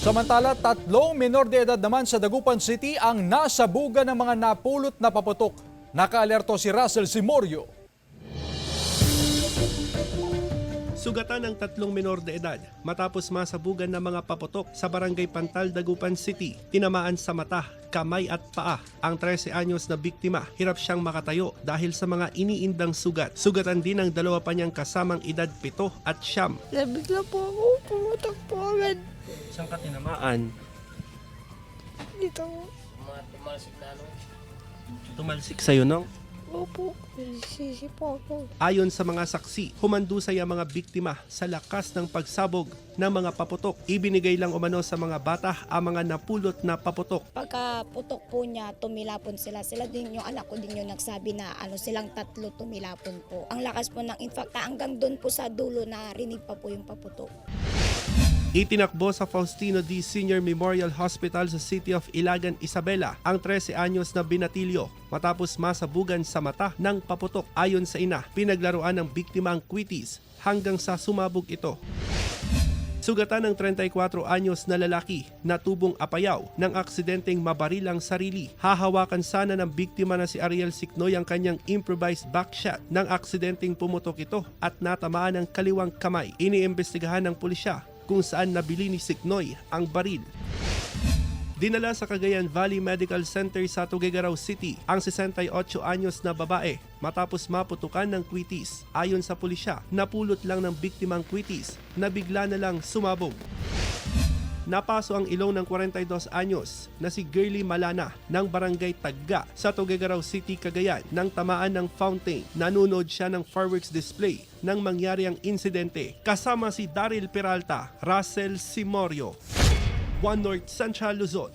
Samantala, 3 menor de edad naman sa Dagupan City ang nasabugan ng mga napulot na paputok. Nakaalerto si Russell Simorio. Sugatan ng 3 menor de edad matapos masabugan ng mga paputok sa Barangay Pantal, Dagupan City. Tinamaan sa mata, kamay at paa. Ang 13 anyos na biktima, hirap siyang makatayo dahil sa mga iniindang sugat. Sugatan din ang 2 pa niyang kasamang edad 7 at 9. Nabigla po ako, pumutok po agad. Saan ka tinamaan? Dito. Tumalsik sa'yo, no? Opo, sisi po ako. Ayon sa mga saksi, humandusay ang mga biktima sa lakas ng pagsabog ng mga paputok. Ibinigay lang umano sa mga bata ang mga napulot na paputok. Pagka putok po niya, tumilapon sila. Sila din yung anak ko din yung nagsabi na silang 3 tumilapon po. Ang lakas po ng infarct hanggang doon po sa dulo na rinig pa po yung paputok. Itinakbo sa Faustino D. Senior Memorial Hospital sa City of Ilagan, Isabela ang 13 anyos na binatilyo matapos masabugan sa mata ng paputok. Ayon sa ina, pinaglaruan ng biktima ang kwitis hanggang sa sumabog ito. Sugatan ng 34 anyos na lalaki na tubong apayaw ng aksidenteng mabarilang sarili. Hahawakan sana ng biktima na si Ariel Siknoy ang kanyang improvised backshot ng aksidenteng pumutok ito at natamaan ng kaliwang kamay. Iniimbestigahan ng pulisya kung saan nabili ni Siknoy ang baril. Dinala sa Cagayan Valley Medical Center sa Tuguegarao City ang 68 anyos na babae matapos maputukan ng kwitis. Ayon sa pulisya, napulot lang ng biktimang kwitis na bigla na lang sumabog. Napaso ang ilong ng 42 anyos na si Girly Malana ng Barangay Tagga sa Tuguegarao City, Cagayan nang tamaan ng fountain. Nanonood siya ng fireworks display nang mangyari ang insidente. Kasama si Daryl Peralta, Russell Simorio, One North Central Luzon.